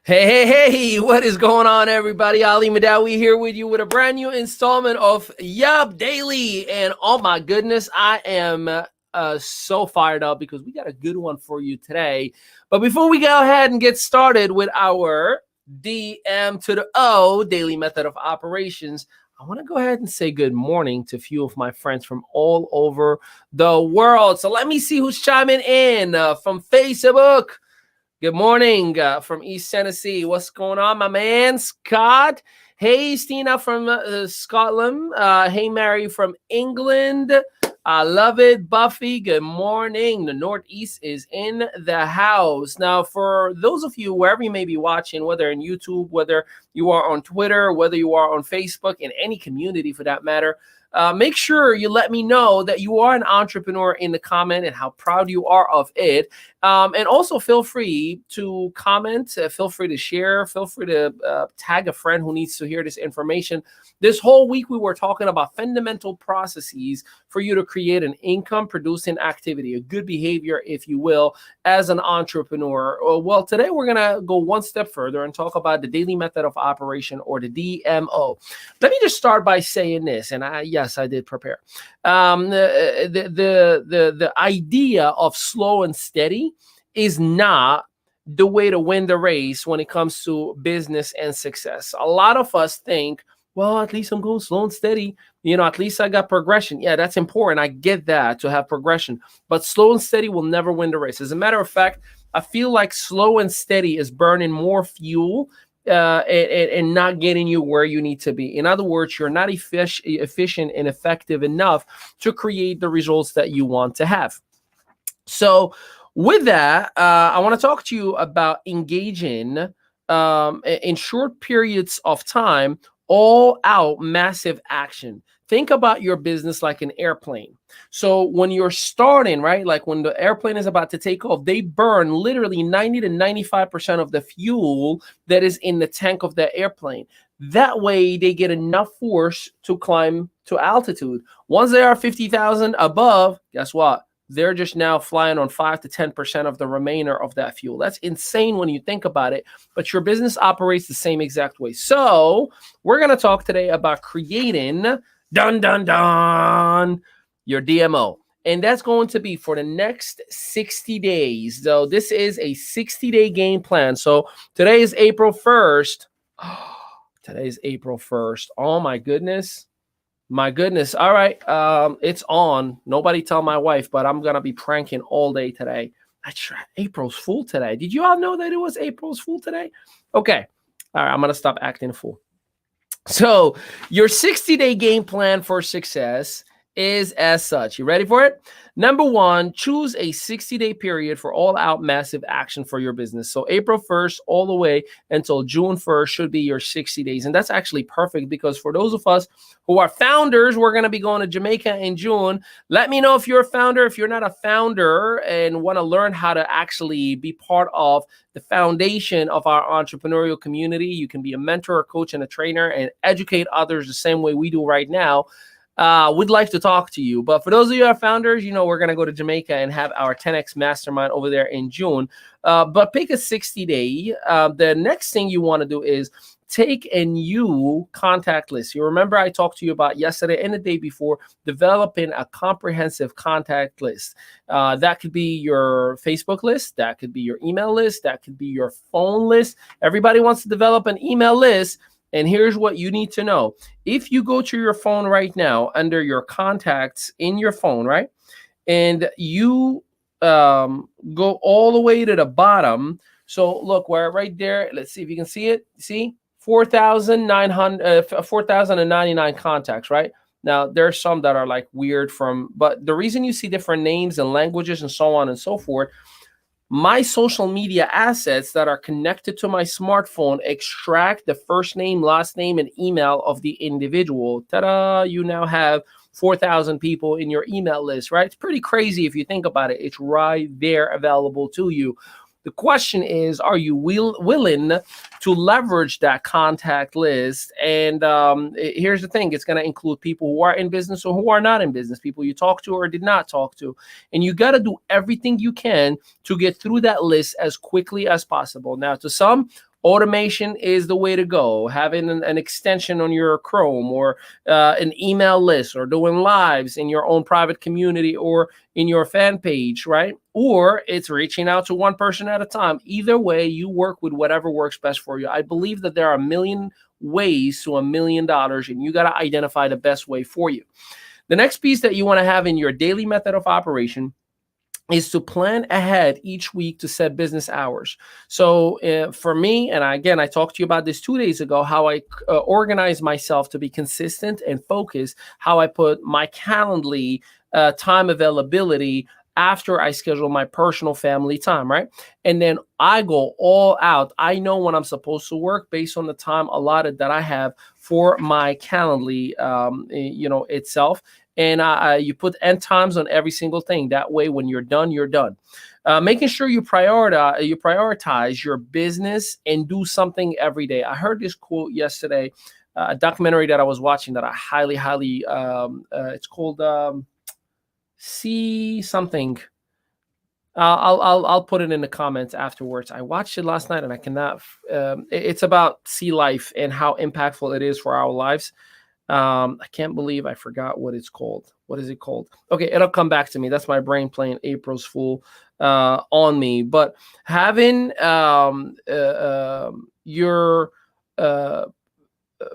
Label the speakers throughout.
Speaker 1: Hey, what is going on, everybody? Ali Madawi here with you with a brand new installment of Yup Daily. And oh my goodness, I am so fired up because we got a good one for you today. But before we go ahead and get started with our DM to the O daily method of operations, I want to go ahead and say good morning to a few of my friends from all over the world. So let me see who's chiming in from Facebook. Good morning from East Tennessee. What's going on, my man? Scott. Hey, Stina from Scotland. Hey, Mary from England. I love it. Buffy, good morning. The Northeast is in the house. Now, for those of you, wherever you may be watching, whether in YouTube, whether you are on Twitter, whether you are on Facebook, in any community for that matter, make sure you let me know that you are an entrepreneur in the comment and how proud you are of it. And also feel free to comment, feel free to share, feel free to tag a friend who needs to hear this information. This whole week, we were talking about fundamental processes for you to create an income producing activity, a good behavior, if you will, as an entrepreneur. Well, today we're going to go one step further and talk about the daily method of operation, or the DMO. Let me just start by saying this, and yes, I did prepare. The idea of slow and steady is not the way to win the race when it comes to business and success. A lot of us think, well, at least I'm going slow and steady. At least I got progression. Yeah, that's important. I get that, to have progression. But slow and steady will never win the race. As a matter of fact, I feel like slow and steady is burning more fuel and not getting you where you need to be. In other words, you're not efficient and effective enough to create the results that you want to have. So with that, I want to talk to you about engaging in short periods of time, all out massive action. Think about your business like an airplane. So when you're starting, right, like when the airplane is about to take off, they burn literally 90 to 95% of the fuel that is in the tank of the airplane. That way they get enough force to climb to altitude. Once they are 50,000 above, guess what? They're just now flying on 5 to 10% of the remainder of that fuel. That's insane when you think about it, but your business operates the same exact way. So we're going to talk today about creating, your DMO. And that's going to be for the next 60 days. So this is a 60-day game plan. So today is April 1st. Today's April 1st. Oh, my goodness. My goodness. All right. It's on. Nobody tell my wife, but I'm going to be pranking all day today. April's Fool today. Did you all know that it was April's Fool today? Okay. All right. I'm going to stop acting a fool. So your 60-day game plan for success is as such. You ready for it? Number one, choose a 60-day period for all-out massive action for your business. So April 1st all the way until June 1st should be your 60 days. And that's actually perfect because for those of us who are founders, we're going to be going to Jamaica in June. Let me know if you're a founder. If you're not a founder and want to learn how to actually be part of the foundation of our entrepreneurial community, you can be a mentor, a coach, and a trainer and educate others the same way we do right now. We'd like to talk to you. But for those of you who are founders, we're going to go to Jamaica and have our 10X Mastermind over there in June. But pick a 60-day. The next thing you want to do is take a new contact list. You remember I talked to you about yesterday and the day before developing a comprehensive contact list. That could be your Facebook list. That could be your email list. That could be your phone list. Everybody wants to develop an email list. And here's what you need to know. If you go to your phone right now, under your contacts in your phone, right? And you go all the way to the bottom. So look, we're right there. Let's see if you can see it. See? 4,099 contacts, right? Now, there's some that are like weird but the reason you see different names and languages and so on and so forth, my social media assets that are connected to my smartphone extract the first name, last name, and email of the individual. Ta-da! You now have 4,000 people in your email list, right? It's pretty crazy if you think about it. It's right there available to you. The question is, are you willing to leverage that contact list? And here's the thing. It's going to include people who are in business or who are not in business, people you talk to or did not talk to. And you got to do everything you can to get through that list as quickly as possible. Now, to some, Automation is the way to go. Having an extension on your Chrome, or an email list, or doing lives in your own private community or in your fan page, right? Or it's reaching out to one person at a time. Either way, you work with whatever works best for you. I believe that there are a million ways to $1,000,000, and you got to identify the best way for you. The next piece that you want to have in your daily method of operation is to plan ahead each week to set business hours. So for me, and I talked to you about this 2 days ago, how I organize myself to be consistent and focused, how I put my Calendly time availability after I schedule my personal family time, right? And then I go all out. I know when I'm supposed to work based on the time allotted that I have for my Calendly, itself. And you put end times on every single thing. That way, when you're done, you're done. Making sure you prioritize your business and do something every day. I heard this quote yesterday, a documentary that I was watching that I highly, it's called See Something. I'll put it in the comments afterwards. I watched it last night and I cannot. It's about sea life and how impactful it is for our lives. I can't believe I forgot what it's called. What is it called? Okay, it'll come back to me. That's my brain playing April's Fool on me. But having your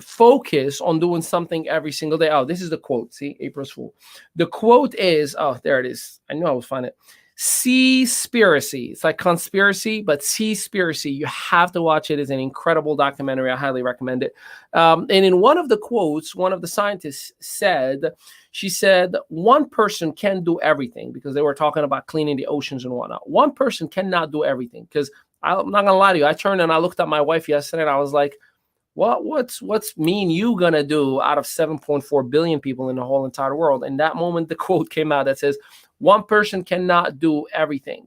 Speaker 1: focus on doing something every single day. Oh, this is the quote. See, April's Fool. The quote is, oh, there it is. I knew I would find it. Seaspiracy. It's like conspiracy, but Seaspiracy. You have to watch it. It's an incredible documentary. I highly recommend it. And in one of the quotes, one of the scientists said, she said, one person can do everything, because they were talking about cleaning the oceans and whatnot. One person cannot do everything, because I'm not gonna lie to you. I turned and I looked at my wife yesterday and I was like, what's me and you gonna do out of 7.4 billion people in the whole entire world? And that moment, the quote came out that says, one person cannot do everything,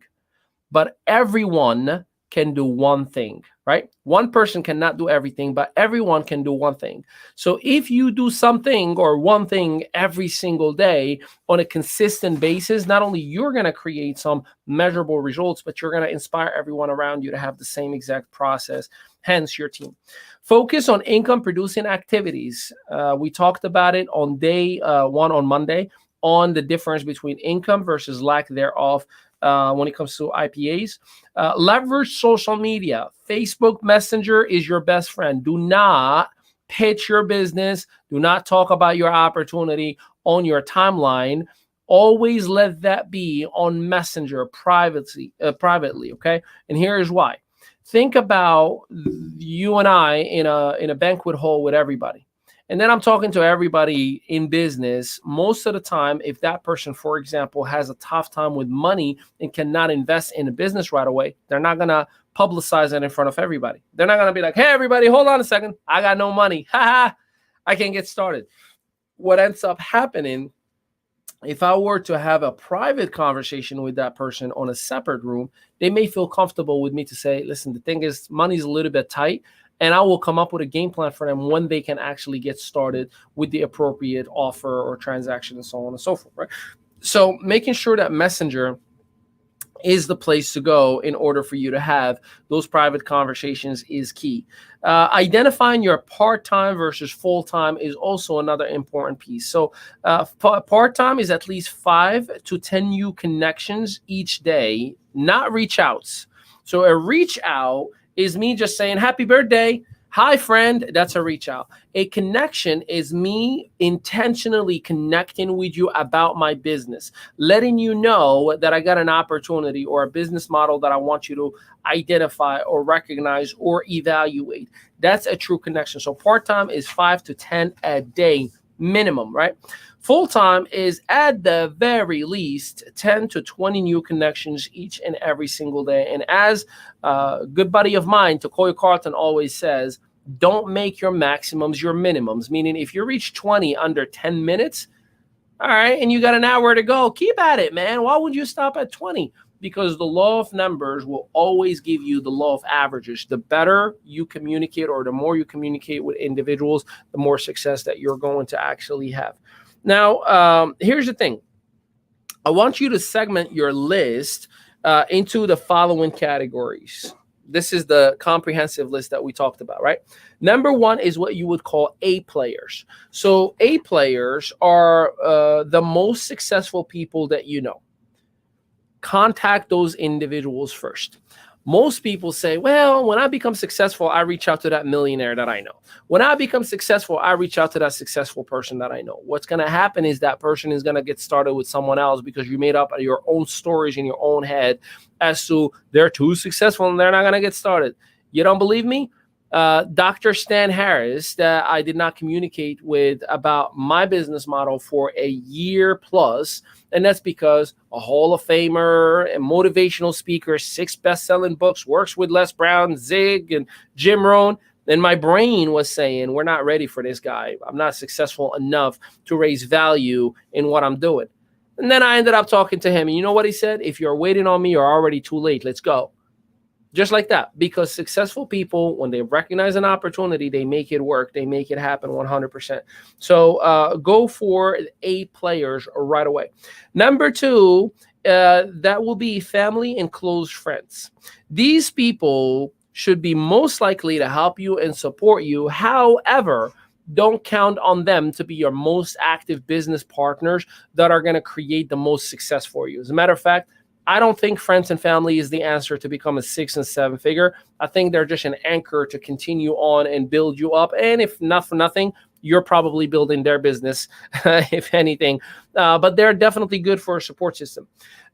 Speaker 1: but everyone can do one thing, right? One person cannot do everything, but everyone can do one thing. So if you do something or one thing every single day on a consistent basis, not only you're going to create some measurable results, but you're going to inspire everyone around you to have the same exact process, hence your team. Focus on income producing activities. We talked about it on day one on Monday, on the difference between income versus lack thereof when it comes to IPAs. Leverage social media. Facebook Messenger is your best friend. Do not pitch your business. Do not talk about your opportunity on your timeline. Always let that be on Messenger privately, okay? And here's why. Think about you and I in a banquet hall with everybody. And then I'm talking to everybody in business. Most of the time, if that person, for example, has a tough time with money and cannot invest in a business right away, they're not going to publicize it in front of everybody. They're not going to be like, hey, everybody, hold on a second. I got no money. Ha ha. I can't get started. What ends up happening, if I were to have a private conversation with that person on a separate room, they may feel comfortable with me to say, listen, the thing is, money's a little bit tight. And I will come up with a game plan for them when they can actually get started with the appropriate offer or transaction and so on and so forth, right? So making sure that Messenger is the place to go in order for you to have those private conversations is key. Identifying your part-time versus full-time is also another important piece. So part-time is at least 5 to 10 new connections each day, not reach outs. So a reach out is me just saying, happy birthday. Hi, friend. That's a reach out. A connection is me intentionally connecting with you about my business, letting you know that I got an opportunity or a business model that I want you to identify or recognize or evaluate. That's a true connection. So part-time is 5 to 10 a day minimum, right? Full-time is at the very least 10 to 20 new connections each and every single day. And as a good buddy of mine, Takoya Carlton, always says, don't make your maximums your minimums. Meaning if you reach 20 under 10 minutes, all right, and you got an hour to go, keep at it, man. Why would you stop at 20? Because the law of numbers will always give you the law of averages. The better you communicate or the more you communicate with individuals, the more success that you're going to actually have. Now, here's the thing. I want you to segment your list into the following categories. This is the comprehensive list that we talked about, right? Number one is what you would call A players. So A players are the most successful people that you know. Contact those individuals first. Most people say, well, when I become successful, I reach out to that millionaire that I know. When I become successful, I reach out to that successful person that I know. What's going to happen is that person is going to get started with someone else because you made up your own stories in your own head as to they're too successful and they're not going to get started. You don't believe me? Dr. Stan Harris, that I did not communicate with about my business model for a year plus. And that's because a Hall of Famer and motivational speaker, 6 best-selling books, works with Les Brown, Zig, and Jim Rohn. And my brain was saying, we're not ready for this guy. I'm not successful enough to raise value in what I'm doing. And then I ended up talking to him. And you know what he said? If you're waiting on me, you're already too late. Let's go. Just like that, because successful people, when they recognize an opportunity, they make it work. They make it happen 100%. So go for A players right away. Number two, that will be family and close friends. These people should be most likely to help you and support you. However, don't count on them to be your most active business partners that are going to create the most success for you. As a matter of fact, I don't think friends and family is the answer to become a 6 and 7 figure. I think they're just an anchor to continue on and build you up. And if not for nothing, you're probably building their business, if anything. But they're definitely good for a support system.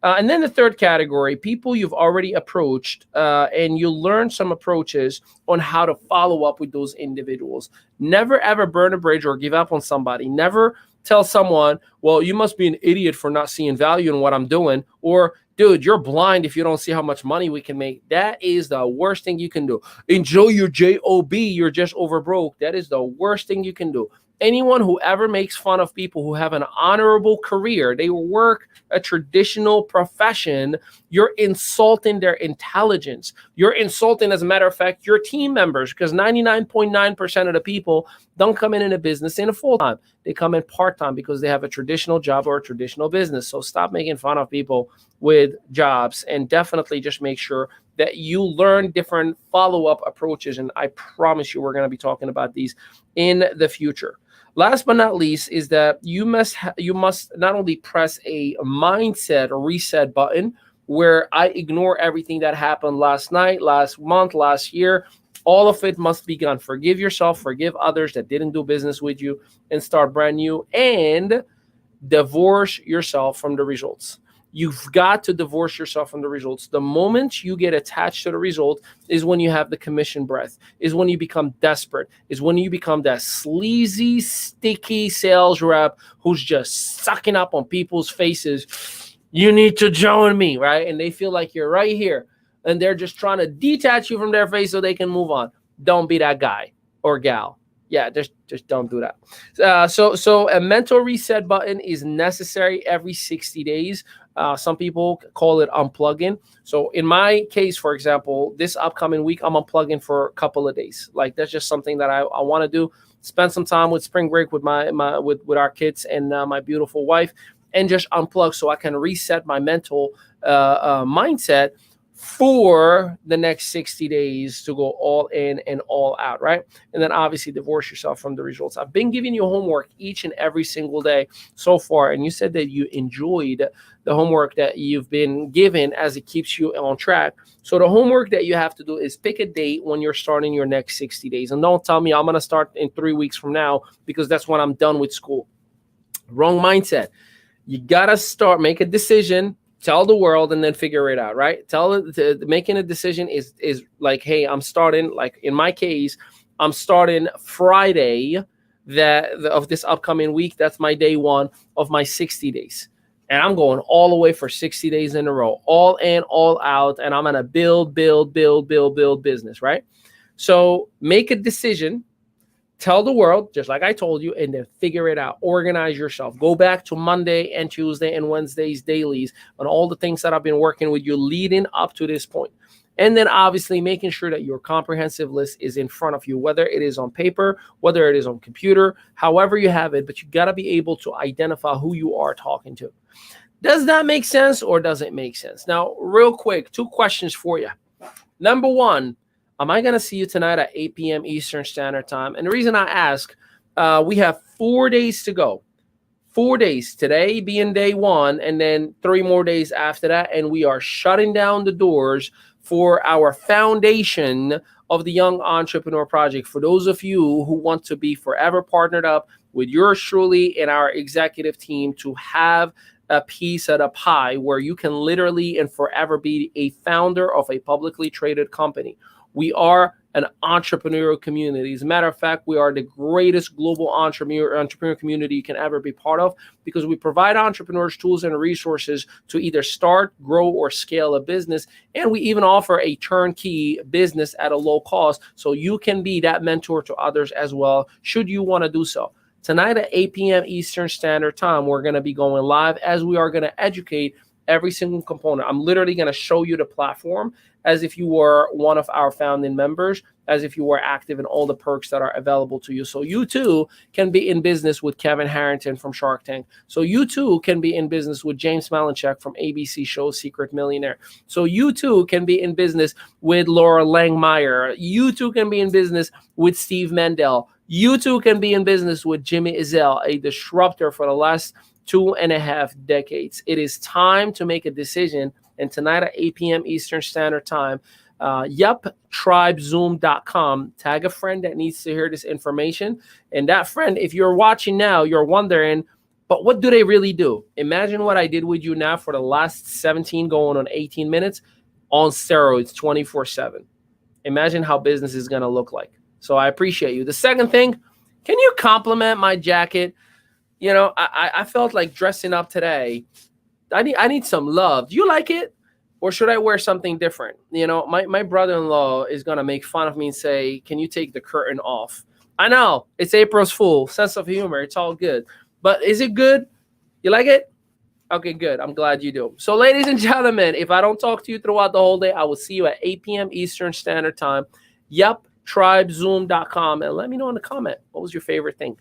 Speaker 1: And then the third category, people you've already approached, and you learn some approaches on how to follow up with those individuals. Never, ever burn a bridge or give up on somebody. Never tell someone, well, you must be an idiot for not seeing value in what I'm doing. Or, dude, you're blind if you don't see how much money we can make. That is the worst thing you can do. Enjoy your job. You're just over broke. That is the worst thing you can do. Anyone who ever makes fun of people who have an honorable career, they work a traditional profession, you're insulting their intelligence. You're insulting, as a matter of fact, your team members, because 99.9% of the people don't come in a business in a full-time. They come in part-time because they have a traditional job or a traditional business. So stop making fun of people with jobs, and definitely just make sure that you learn different follow-up approaches. And I promise you, we're going to be talking about these in the future. Last but not least is that you must not only press a mindset reset button where I ignore everything that happened last night, last month, last year. All of it must be gone. Forgive yourself, forgive others that didn't do business with you, and start brand new, and divorce yourself from the results. You've got to divorce yourself from the results. The moment you get attached to the result is when you have the commission breath, is when you become desperate, is when you become that sleazy, sticky sales rep who's just sucking up on people's faces. You need to join me, right? And they feel like you're right here, and they're just trying to detach you from their face so they can move on. Don't be that guy or gal. Yeah, just don't do that. So a mental reset button is necessary every 60 days. Some people call it unplugging. So in my case, for example, this upcoming week, I'm unplugging for a couple of days. Like, that's just something that I want to do. Spend some time with spring break with with our kids and my beautiful wife, and just unplug so I can reset my mental mindset for the next 60 days to go all in and all out, right? And then obviously divorce yourself from the results. I've been giving you homework each and every single day so far, and you said that you enjoyed the homework that you've been given as it keeps you on track. So the homework that you have to do is pick a date when you're starting your next 60 days. And don't tell me I'm going to start in 3 weeks from now because that's when I'm done with school. Wrong mindset. You got to start, make a decision, tell the world, and then figure it out, right? Making a decision is like, hey, I'm starting, like in my case, I'm starting Friday of this upcoming week. That's my day one of my 60 days. And I'm going all the way for 60 days in a row, all in, all out. And I'm going to build business, right? So make a decision. Tell the world, just like I told you, and then figure it out. Organize yourself. Go back to Monday and Tuesday and Wednesday's dailies on all the things that I've been working with you leading up to this point. And then obviously making sure that your comprehensive list is in front of you, whether it is on paper, whether it is on computer, however you have it, but you got to be able to identify who you are talking to. Does that make sense, or does it make sense? Now, real quick, 2 questions for you. Number one, am I going to see you tonight at 8 p.m. Eastern Standard Time? And the reason I ask, we have 4 days to go. 4 days, today being day one, and then 3 more days after that. And we are shutting down the doors for our foundation of the Young Entrepreneur Project. For those of you who want to be forever partnered up with yours truly and our executive team to have a piece of the pie where you can literally and forever be a founder of a publicly traded company. We are an entrepreneurial community. As a matter of fact, we are the greatest global entrepreneur community you can ever be part of, because we provide entrepreneurs tools and resources to either start, grow, or scale a business. And we even offer a turnkey business at a low cost, so you can be that mentor to others as well, should you want to do so. Tonight at 8 p.m. Eastern Standard Time, we're going to be going live, as we are going to educate every single component. I'm literally going to show you the platform as if you were one of our founding members, as if you were active in all the perks that are available to you. So you too can be in business with Kevin Harrington from Shark Tank. So you too can be in business with James Malinchak from ABC show Secret Millionaire. So you too can be in business with Laura Langmeyer. You too can be in business with Steve Mendel. You too can be in business with Jimmy Ezel, a disruptor for the last 2.5 decades. It is time to make a decision. And tonight at 8 p.m. Eastern Standard Time, tribzoom.com, tag a friend that needs to hear this information. And that friend, if you're watching now, you're wondering, but what do they really do? Imagine what I did with you now for the last 17 going on 18 minutes on steroids 24/7. Imagine how business is going to look like. So I appreciate you. The second thing, can you compliment my jacket? You know, I felt like dressing up today. I need some love. Do you like it? Or should I wear something different? You know, my brother-in-law is going to make fun of me and say, can you take the curtain off? I know, it's April's Fool, sense of humor. It's all good. But is it good? You like it? Okay, good. I'm glad you do. So ladies and gentlemen, if I don't talk to you throughout the whole day, I will see you at 8 p.m. Eastern Standard Time. Yep, tribzoom.com. And let me know in the comment, what was your favorite thing?